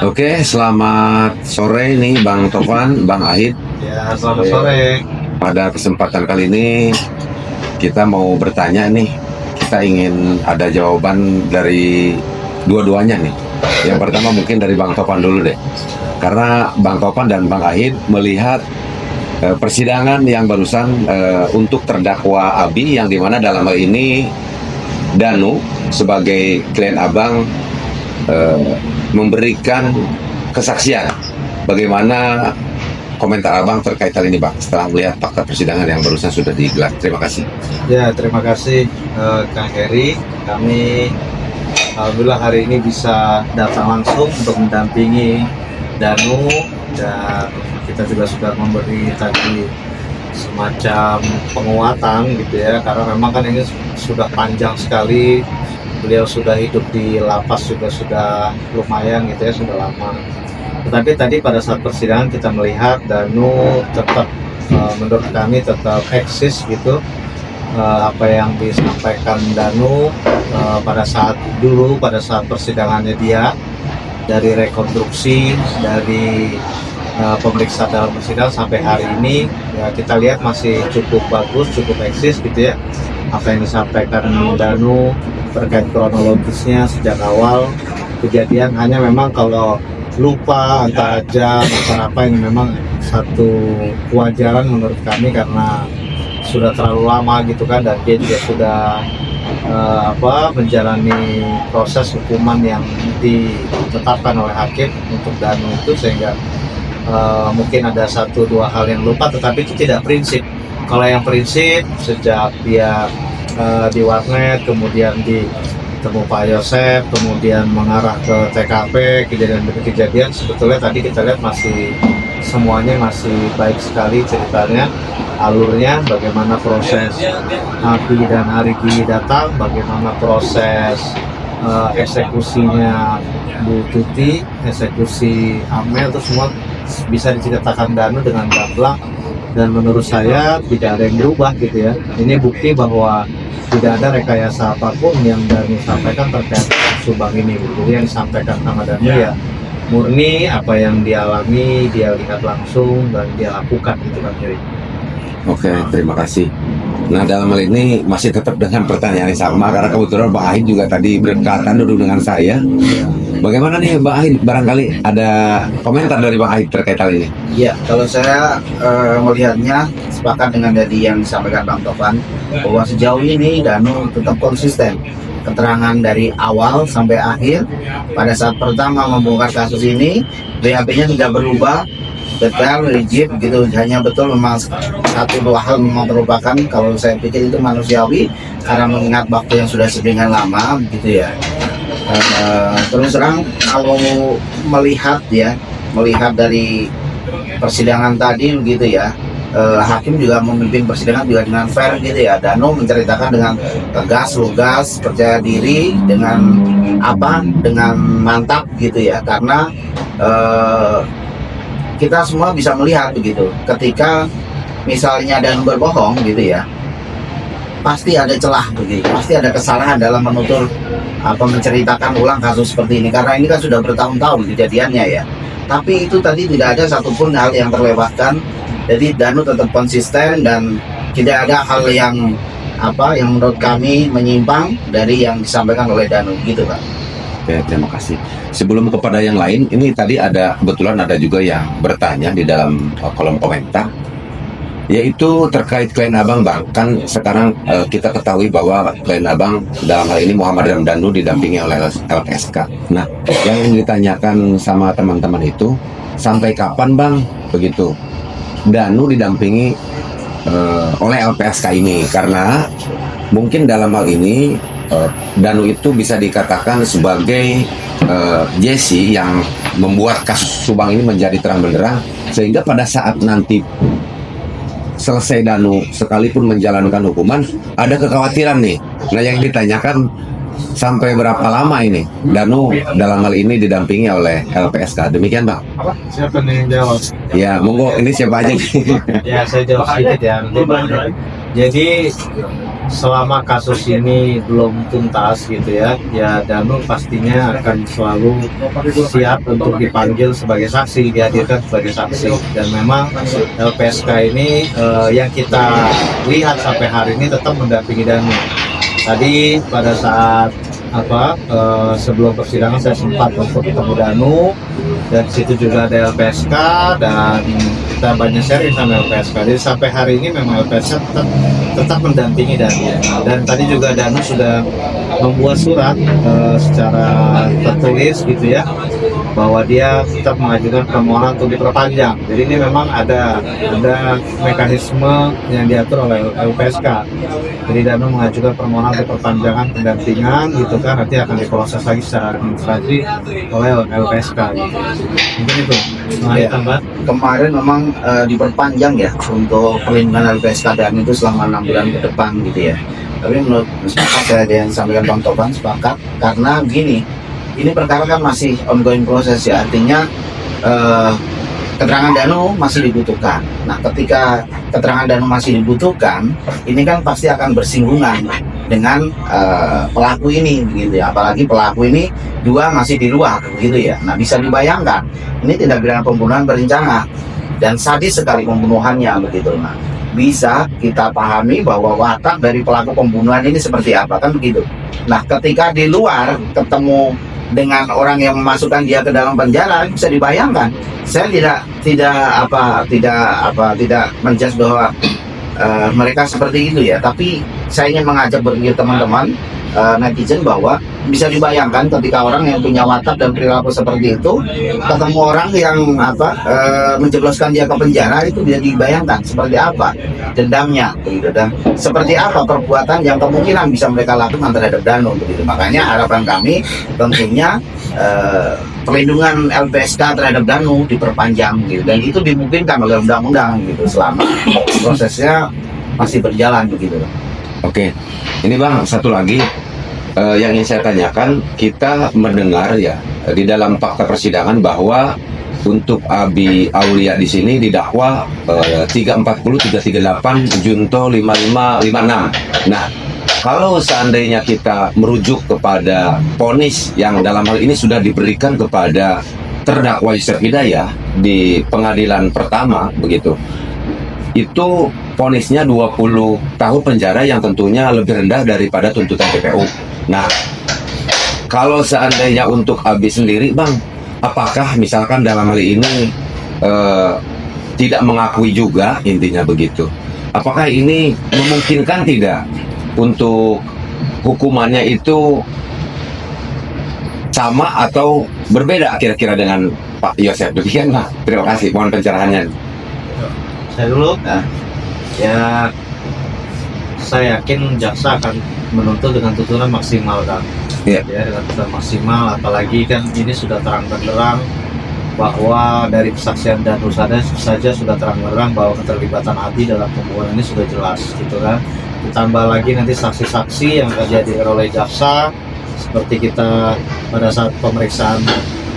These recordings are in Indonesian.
Oke, selamat sore nih Bang Tovan, Bang Ahid. Ya, selamat sore. Pada kesempatan kali ini kita mau bertanya nih. Kita ingin ada jawaban dari dua-duanya nih. Yang pertama mungkin dari Bang Tovan dulu deh. Karena Bang Tovan dan Bang Ahid melihat persidangan yang barusan untuk terdakwa Abi, yang dimana dalam hal ini Danu sebagai klien Abang memberikan kesaksian. Bagaimana komentar Abang terkait hal ini, Bang, setelah melihat fakta persidangan yang barusan sudah digelar? Terima kasih. Ya, terima kasih Kang Heri. Kami alhamdulillah hari ini bisa datang langsung untuk mendampingi Danu, dan kita juga sudah memberi tadi semacam penguatan gitu ya, karena memang kan ini sudah panjang sekali. Beliau sudah hidup di lapas juga sudah lumayan gitu ya, sudah lama. Tetapi tadi pada saat persidangan kita melihat Danu tetap menurut kami tetap eksis gitu. Apa yang disampaikan Danu pada saat persidangannya dia, dari rekonstruksi, dari pemeriksaan dalam persidangan sampai hari ini ya, kita lihat masih cukup bagus, cukup eksis gitu ya. Apa yang disampaikan Danu terkait kronologisnya sejak awal kejadian, hanya memang kalau lupa antara jam antara apa, ini memang satu kewajaran menurut kami karena sudah terlalu lama gitu kan, dan dia juga sudah menjalani proses hukuman yang ditetapkan oleh hakim untuk Danu itu, sehingga mungkin ada satu dua hal yang lupa, tetapi itu tidak prinsip. Kalau yang prinsip sejak dia di warnet, kemudian ditemu Pak Yosef, kemudian mengarah ke TKP, kejadian demi kejadian, sebetulnya tadi kita lihat masih semuanya masih baik sekali ceritanya, alurnya, bagaimana proses Abi dan Arigi datang, bagaimana proses eksekusinya Bu Tuti, eksekusi Amel, itu semua bisa diceritakan Danu dengan gamblang, dan menurut saya tidak ada yang berubah gitu ya. Ini bukti bahwa tidak ada rekayasa apapun yang Danu sampaikan terkait Subang ini. Jadi yang disampaikan sama Danu ya murni apa yang dia alami, dia lihat langsung dan dia lakukan gitu kan. Oke, terima kasih. Nah, dalam hal ini masih tetap dengan pertanyaan yang sama, karena kebetulan Bang Ahid juga tadi berdekatan duduk dengan saya. Bagaimana nih Bang Ahid? Barangkali ada komentar dari Bang Ahid terkait hal ini? Iya, kalau saya melihatnya sepakat dengan tadi yang disampaikan Bang Tovan, bahwa sejauh ini Danu tetap konsisten. Keterangan dari awal sampai akhir, pada saat pertama membongkar kasus ini, BAP-nya tidak berubah, detail, rigid gitu, hanya betul memang satu dua hal memang merupakan, kalau saya pikir itu manusiawi, karena mengingat waktu yang sudah sedemikian lama gitu ya. Terus terang kalau melihat dari persidangan tadi begitu ya, hakim juga memimpin persidangan juga dengan fair gitu ya. Danu menceritakan dengan tegas, lugas, percaya diri, dengan mantap gitu ya, karena kita semua bisa melihat begitu, ketika misalnya Danu berbohong gitu ya, pasti ada celah begitu, pasti ada kesalahan dalam menutur menceritakan ulang kasus seperti ini, karena ini kan sudah bertahun-tahun kejadiannya ya. Tapi itu tadi tidak ada satupun hal yang terlewatkan. Jadi Danu tetap konsisten dan tidak ada hal yang menurut kami menyimpang dari yang disampaikan oleh Danu gitu Pak. Oke, terima kasih. Sebelum kepada yang lain, ini tadi kebetulan ada juga yang bertanya di dalam kolom komentar, yaitu terkait klien Abang, Bang. Kan sekarang kita ketahui bahwa klien Abang dalam hal ini Muhammad Ramdhanu didampingi oleh LPSK. Nah, yang ingin ditanyakan sama teman-teman itu, sampai kapan Bang begitu Danu didampingi oleh LPSK ini? Karena mungkin dalam hal ini Danu itu bisa dikatakan sebagai Jesse yang membuat kasus Subang ini menjadi terang benderang, sehingga pada saat nanti selesai Danu sekalipun menjalankan hukuman, ada kekhawatiran nih. Nah, yang ditanyakan sampai berapa lama ini Danu dalam hal ini didampingi oleh LPSK? Demikian Bang. Siapa nih yang jawab? Ya, monggo, ini siapa aja nih? Ya, saya jawab sedikit ya. Jadi selama kasus ini belum tuntas gitu ya, ya Danu pastinya akan selalu siap untuk dipanggil sebagai saksi, dihadirkan sebagai saksi. Dan memang LPSK ini yang kita lihat sampai hari ini tetap mendampingi Danu. Tadi pada saat sebelum persidangan saya sempat untuk ketemu Danu, dan situ juga ada LPSK dan kita banyak sharing sama LPSK. Jadi sampai hari ini memang LPSK tetap mendampingi Danu. Dan tadi juga Danu sudah membuat surat secara tertulis gitu ya, bahwa dia tetap mengajukan permohonan untuk diperpanjang. Jadi ini memang ada mekanisme yang diatur oleh LPSK. Jadi Danu mengajukan permohonan untuk perpanjangan pendampingan gitu kan, nanti akan diproses lagi secara administrasi oleh LPSK gitu. Mungkin itu tambah. Kemarin memang diperpanjang ya untuk perlindungan LPSK dan itu selama 6 bulan ke depan gitu ya. Tapi menurut sepakat saya ada yang disampaikan Bang Topan, sepakat karena gini, ini perkara kan masih ongoing proses ya, artinya keterangan Danu masih dibutuhkan. Nah, ketika keterangan Danu masih dibutuhkan, ini kan pasti akan bersinggungan dengan pelaku ini, begitu ya. Apalagi pelaku ini dua masih di luar, begitu ya. Nah, bisa dibayangkan, ini tindak pidana pembunuhan berencana dan sadis sekali pembunuhannya, begitu. Nah, bisa kita pahami bahwa watak dari pelaku pembunuhan ini seperti apa, kan begitu. Nah, ketika di luar ketemu dengan orang yang memasukkan dia ke dalam penjara, bisa dibayangkan. Saya tidak menjudge bahwa mereka seperti itu ya, tapi saya ingin mengajak berpikir teman-teman netizen bahwa bisa dibayangkan ketika orang yang punya watak dan perilaku seperti itu ketemu orang yang menjebloskan dia ke penjara, itu bisa dibayangkan seperti apa dendamnya begitu, dan seperti apa perbuatan yang kemungkinan bisa mereka lakukan terhadap Danu begitu. Makanya harapan kami tentunya perlindungan LPSK terhadap Danu diperpanjang gitu, dan itu dimungkinkan oleh undang-undang gitu selama prosesnya masih berjalan begitu. Oke, ini Bang, satu lagi yang ingin saya tanyakan. Kita mendengar ya di dalam fakta persidangan bahwa untuk Abi Aulia di sini didakwa 340, 338, Junto 55, 56. Nah, kalau seandainya kita merujuk kepada vonis yang dalam hal ini sudah diberikan kepada terdakwa Yosef Hidayah di pengadilan pertama begitu, itu vonisnya 20 tahun penjara yang tentunya lebih rendah daripada tuntutan TPU. Nah, kalau seandainya untuk Abi sendiri Bang, apakah misalkan dalam hal ini tidak mengakui juga, intinya begitu, apakah ini memungkinkan tidak untuk hukumannya itu sama atau berbeda kira-kira dengan Pak Yosef? Demikian Pak, terima kasih, mohon pencerahannya. Saya dulu. Ya, saya yakin jaksa akan menuntut dengan tuntutan maksimal kan. Yeah. Ya, dengan tuntutan maksimal, apalagi kan ini sudah terang benderang bahwa dari kesaksian Danu saja sudah terang benderang bahwa keterlibatan Abi dalam pembunuhan ini sudah jelas gitu kan. Ditambah lagi nanti saksi-saksi yang akan dihadirkan oleh jaksa, seperti kita pada saat pemeriksaan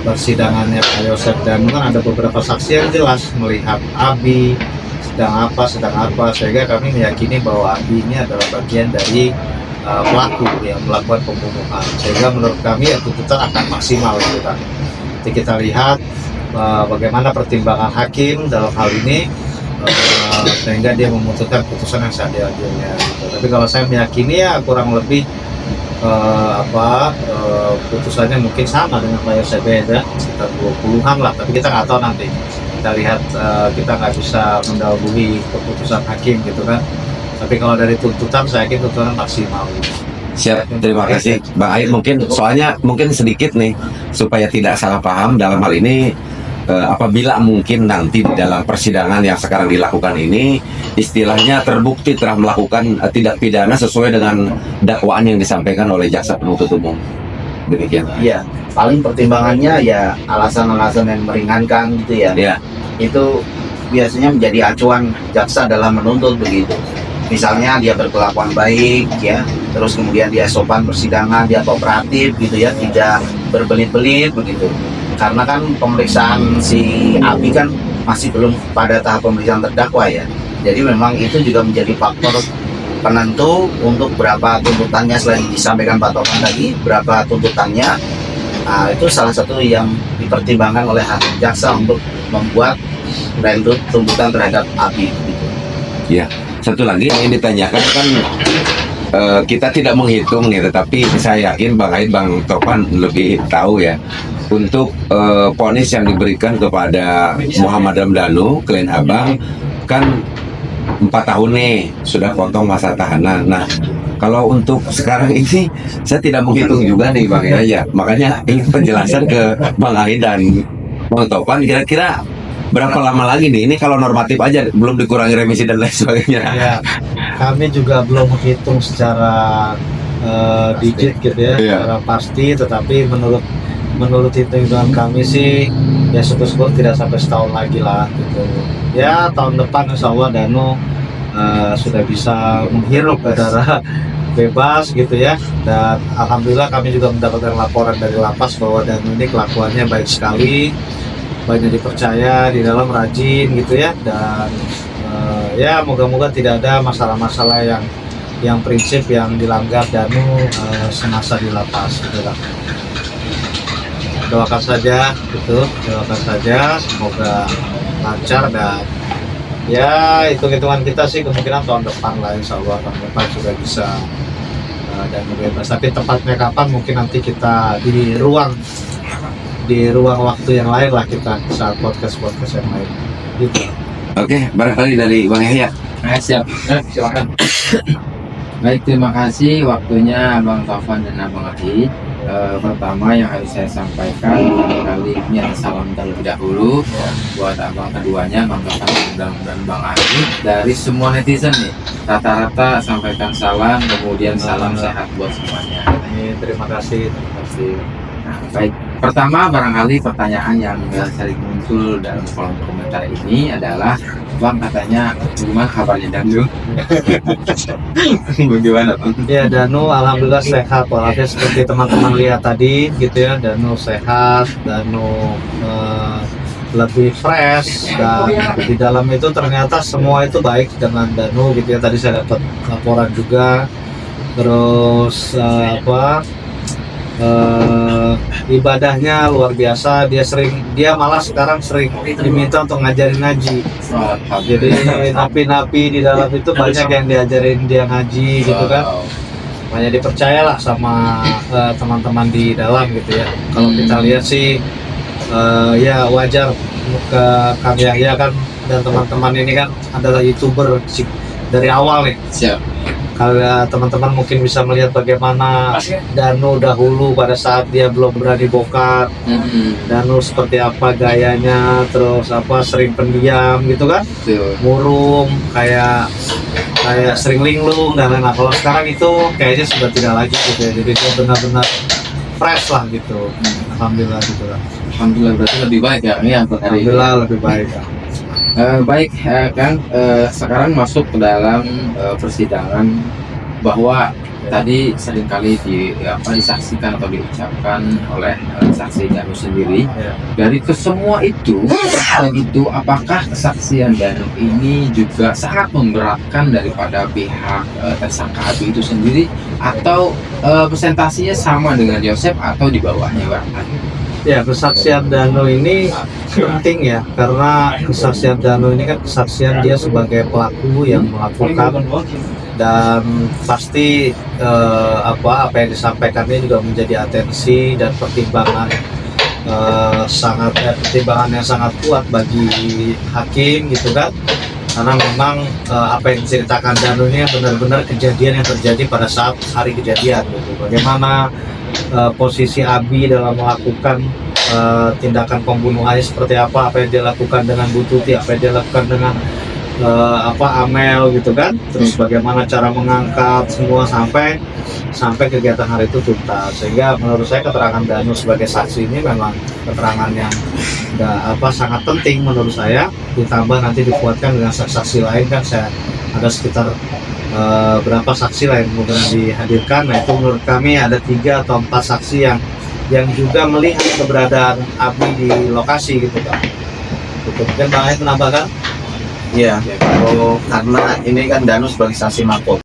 persidangannya Pak Yosef Danu kan ada beberapa saksi yang jelas melihat Abi sedang apa, sehingga kami meyakini bahwa Abi ini adalah bagian dari pelaku yang melakukan pembunuhan, sehingga menurut kami ya tuntutan akan maksimal gitu kan. Jadi kita lihat bagaimana pertimbangan hakim dalam hal ini sehingga dia memutuskan putusan yang seadil-adilnya gitu. Tapi kalau saya meyakini ya kurang lebih putusannya mungkin sama dengan Pak Yosef ya, sekitar 20-an lah, tapi kita nggak tahu nanti. Kita lihat, kita nggak bisa mendahului keputusan hakim gitu kan. Tapi kalau dari tuntutan, saya yakin tuntutan maksimal. Siap, terima kasih Bang Aib. Soalnya mungkin sedikit nih supaya tidak salah paham dalam hal ini, apabila mungkin nanti di dalam persidangan yang sekarang dilakukan ini istilahnya terbukti telah melakukan tindak pidana sesuai dengan dakwaan yang disampaikan oleh jaksa penuntut umum. Demikian. Iya, paling pertimbangannya ya alasan-alasan yang meringankan gitu ya. Iya. Itu biasanya menjadi acuan jaksa dalam menuntut begitu. Misalnya dia berkelakuan baik ya, terus kemudian dia sopan persidangan, dia kooperatif gitu ya, tidak berbelit-belit begitu. Karena kan pemeriksaan si Abi kan masih belum pada tahap pemeriksaan terdakwa ya. Jadi memang itu juga menjadi faktor penentu untuk berapa tuntutannya selain disampaikan Pak Tovan tadi, berapa tuntutannya. Nah, itu salah satu yang dipertimbangkan oleh hakim jaksa untuk membuat tuntutan terhadap ABI. Gitu. Ya, satu lagi yang ditanyakan kan kita tidak menghitung ya, tetapi saya yakin Bang Aid, Bang Tovan lebih tahu ya. Untuk vonis yang diberikan kepada Muhammad Ramdhanu, klien Abang, kan 4 tahun nih sudah potong masa tahanan. Nah, kalau untuk sekarang ini saya tidak menghitung juga nih Bang ya. Makanya ingin penjelasan ke Bang Aid dan Bang Tovan, kira-kira berapa lama lagi nih? Ini kalau normatif aja, belum dikurangi remisi dan lain sebagainya. Ya, kami juga belum menghitung secara digit gitu ya, secara pasti. Tetapi menurut hitungan kami sih, ya syukur-syukur tidak sampai setahun lagi lah gitu. Ya tahun depan insya Allah Danu sudah bisa menghirup udara bebas gitu ya. Dan alhamdulillah kami juga mendapatkan laporan dari lapas bahwa Danu ini kelakuannya baik sekali, banyak dipercaya, di dalam rajin gitu ya. Dan ya moga-moga tidak ada masalah-masalah yang prinsip yang dilanggar Danu semasa di lapas gitu lah. Doakan saja gitu, doakan saja semoga lancar. Dan ya hitung-hitungan kita sih kemungkinan tahun depan lah, insya Allah tahun depan sudah bisa dan bebas. Tapi tepatnya kapan mungkin nanti kita di ruang waktu yang lain lah, kita saat podcast yang lain gitu. Oke, barangkali dari Bang Yahya. Siap. Silakan. Baik, terima kasih waktunya Abang Tovan dan Abang Aid. Pertama yang harus saya sampaikan, kali ini ada salam terlebih dahulu buat abang keduanya, Bang Tovan dan Bang Aid. Dari semua netizen nih, rata-rata sampaikan salam, kemudian salam sehat buat semuanya. Terima kasih. Nah, baik. Pertama, barangkali pertanyaan yang sering muncul dalam kolom komentar ini adalah, Bang, katanya gimana kabarnya Danu? Bagaimana Bang? Ya, Danu alhamdulillah sehat walafiat, seperti teman-teman lihat tadi gitu ya. Danu sehat, Danu lebih fresh, dan di dalam itu ternyata semua itu baik dengan Danu gitu ya. Tadi saya dapat laporan juga. Terus ibadahnya luar biasa. Dia malah sekarang sering diminta untuk ngajarin ngaji. Jadi napi-napi di dalam itu banyak yang diajarin dia ngaji gitu kan. Banyak dipercayalah sama teman-teman di dalam gitu ya. Kalau kita lihat sih ya wajar ke Kang Yahya kan dan teman-teman ini kan adalah YouTuber dari awal nih. Siap. Kalau teman-teman mungkin bisa melihat bagaimana Danu dahulu pada saat dia belum berani bokat, Danu seperti apa gayanya, terus sering pendiam gitu kan, murung, kayak sering linglung dan lain-lain. Kalau sekarang itu kayaknya sudah tidak lagi gitu ya, jadi dia benar-benar fresh lah gitu. Alhamdulillah gitu lah. Alhamdulillah, berarti lebih baik ya ini untuk hari ini. Alhamdulillah lebih baik. Baik, Kang, sekarang masuk ke dalam persidangan, bahwa tadi seringkali disaksikan atau diucapkan oleh saksi Danu sendiri. Dari kesemua itu, apakah kesaksian Danu ini juga sangat memberatkan daripada pihak tersangka Abi itu sendiri, atau presentasinya sama dengan Yosef atau di bawahnya barangkali? Ya, kesaksian Danu ini penting ya, karena kesaksian Danu ini kan kesaksian dia sebagai pelaku yang melakukan, dan pasti apa yang disampaikannya juga menjadi atensi dan pertimbangan pertimbangan yang sangat kuat bagi hakim gitu kan. Karena memang apa yang diceritakan Danu ini benar-benar kejadian yang terjadi pada saat hari kejadian gitu. Bagaimana posisi Abi dalam melakukan tindakan pembunuhannya seperti apa yang dia lakukan dengan Bu Tuti, apa yang dia lakukan dengan Amel gitu kan. Terus bagaimana cara mengangkat semua sampai kegiatan hari itu tuntas. Sehingga menurut saya keterangan Danu sebagai saksi ini memang keterangan yang sangat penting menurut saya. Ditambah nanti dikuatkan dengan saksi lain kan, saya ada sekitar berapa saksi lain kemudian dihadirkan. Nah itu menurut kami ada 3 atau 4 saksi yang juga melihat keberadaan Abi di lokasi gitu Pak. Mungkin Bang Aid menambahkan? Iya, karena ini kan Danu sebagai saksi mahkota.